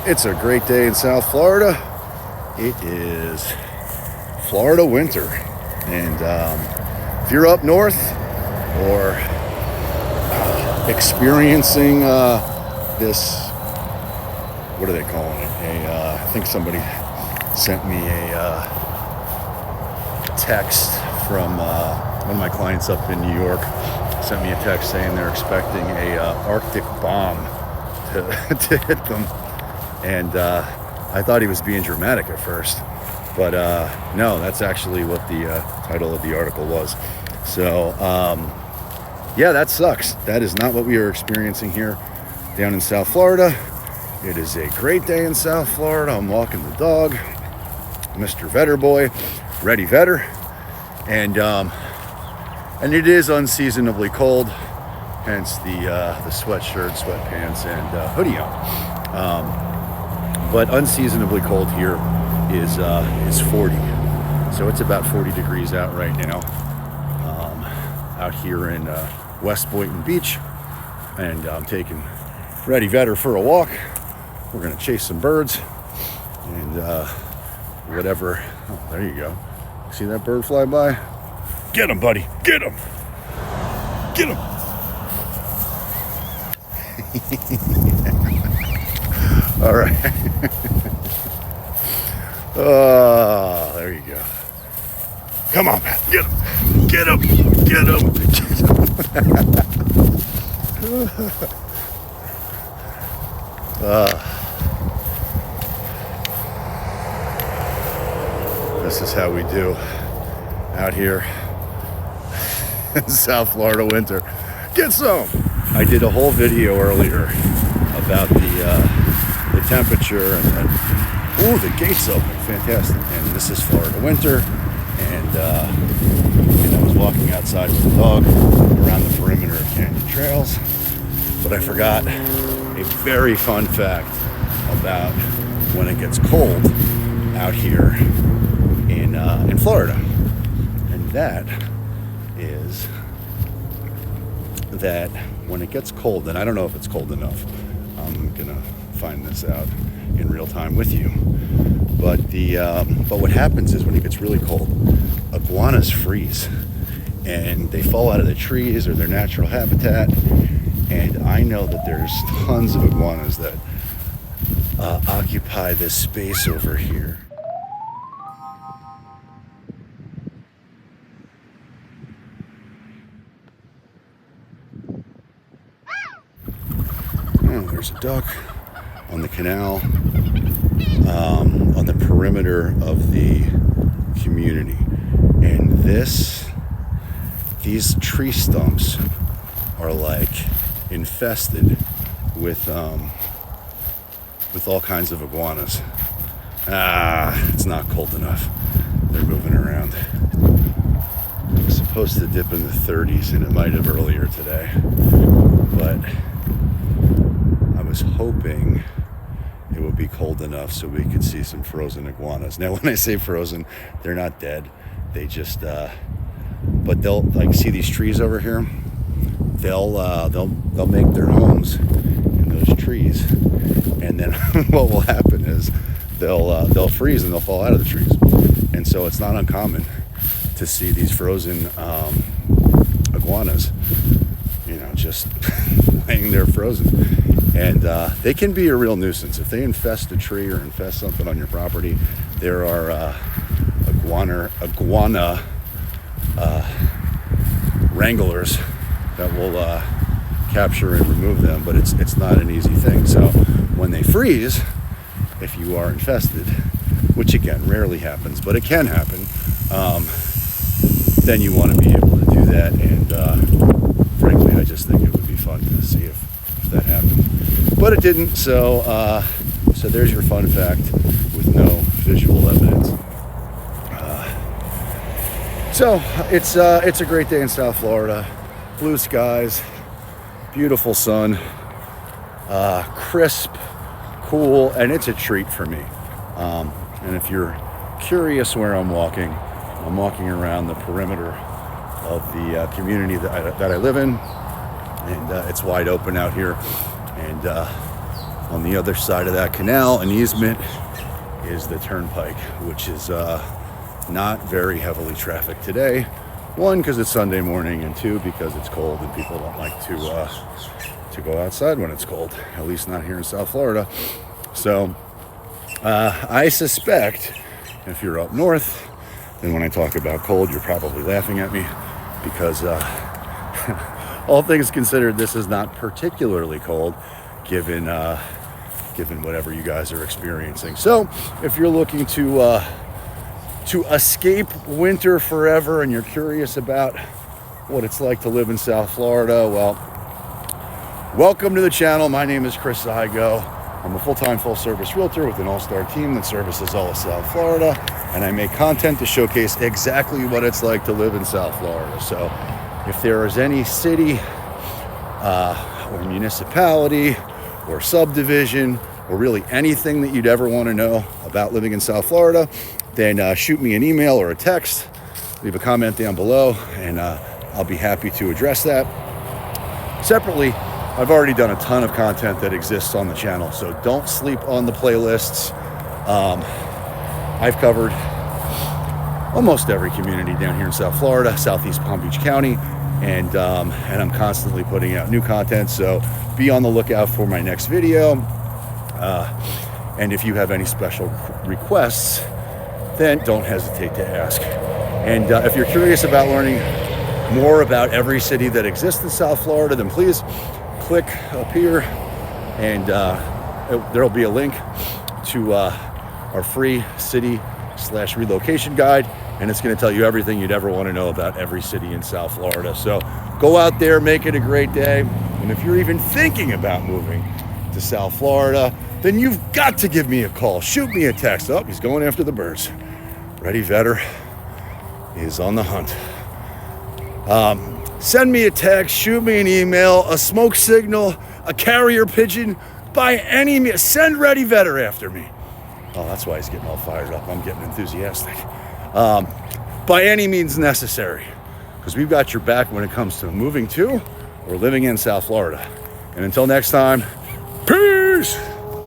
It's a great day in South Florida. It is Florida winter. And if you're up north or experiencing this, what are they calling it? I think somebody sent me a text from one of my clients up in New York. Sent me a text saying they're expecting a Arctic bomb to hit them. And I thought he was being dramatic at first. But no, that's actually what the title of the article was. So, yeah, that sucks. That is not what we are experiencing here down in South Florida. It is a great day in South Florida. I'm walking the dog, Mr. Vetter Boy, Ready Vetter. And it is unseasonably cold, hence the sweatshirt, sweatpants, and hoodie on. But unseasonably cold here is 40. So it's about 40 degrees out right now, out here in West Boynton Beach. And I'm taking Ready Vetter for a walk. We're gonna chase some birds and whatever. Oh, there you go. See that bird fly by? Get him, buddy. Get him. Get him. All right. Oh, there you go. Come on, man. Get him. Get him. Get him. This is how we do out here in South Florida winter. Get some. I did a whole video earlier about the temperature and oh, the gate's open, fantastic. And this is Florida winter, and I was walking outside with the dog around the perimeter of canyon trails, but I forgot a very fun fact about when it gets cold out here in Florida, and that is that when it gets cold, and I don't know if it's cold enough, I'm gonna find this out in real time with you, but what happens is when it gets really cold, iguanas freeze and they fall out of the trees or their natural habitat. And I know that there's tons of iguanas that occupy this space over here. Oh, there's a duck on the canal, on the perimeter of the community. And these tree stumps are like infested with all kinds of iguanas. It's not cold enough. They're moving around. It was supposed to dip in the 30s, and it might have earlier today, but I was hoping it would be cold enough so we could see some frozen iguanas. Now, when I say frozen, they're not dead. They just but they'll, like, see these trees over here, they'll make their homes in those trees, and then what will happen is they'll freeze and they'll fall out of the trees. And so it's not uncommon to see these frozen iguanas, just laying there frozen. And they can be a real nuisance if they infest a tree or infest something on your property. There are iguana wranglers that will capture and remove them, but it's not an easy thing. So when they freeze, if you are infested, which again rarely happens, but it can happen, then you want to be able to do that. And frankly, I just think it would be fun to see if that happened, but it didn't. So there's your fun fact with no visual evidence. So it's a great day in South Florida. Blue skies, beautiful sun, crisp, cool, and it's a treat for me. And if you're curious where I'm walking around the perimeter of the community that I live in, and it's wide open out here. And On the other side of that canal, an easement, is the turnpike, which is not very heavily trafficked today. One, because it's Sunday morning, and two, because it's cold and people don't like to go outside when it's cold, at least not here in South Florida. So I suspect if you're up north, then when I talk about cold, you're probably laughing at me, because all things considered, this is not particularly cold given whatever you guys are experiencing. So if you're looking to escape winter forever and you're curious about what it's like to live in South Florida, well, welcome to the channel. My name is Igoe. I'm a full-time, full-service realtor with an all-star team that services all of South Florida, and I make content to showcase exactly what it's like to live in South Florida. So if there is any city or municipality or subdivision or really anything that you'd ever want to know about living in South Florida, then shoot me an email or a text, leave a comment down below, and I'll be happy to address that. Separately, I've already done a ton of content that exists on the channel, so don't sleep on the playlists. I've covered almost every community down here in South Florida, Southeast Palm Beach County, and I'm constantly putting out new content, so be on the lookout for my next video. And if you have any special requests, then don't hesitate to ask. And if you're curious about learning more about every city that exists in South Florida, then please click up here, and there'll be a link to our free city/relocation guide, and it's going to tell you everything you'd ever want to know about every city in South Florida. So go out there, make it a great day, and if you're even thinking about moving to South Florida, then you've got to give me a call. Shoot me a text. Oh, he's going after the birds. Ready Vetter is on the hunt. Send me a text, shoot me an email, a smoke signal, a carrier pigeon, by any means. Send Ready Vetter after me. Oh, that's why he's getting all fired up. I'm getting enthusiastic. By any means necessary, because we've got your back when it comes to moving to or living in South Florida. And until next time, peace!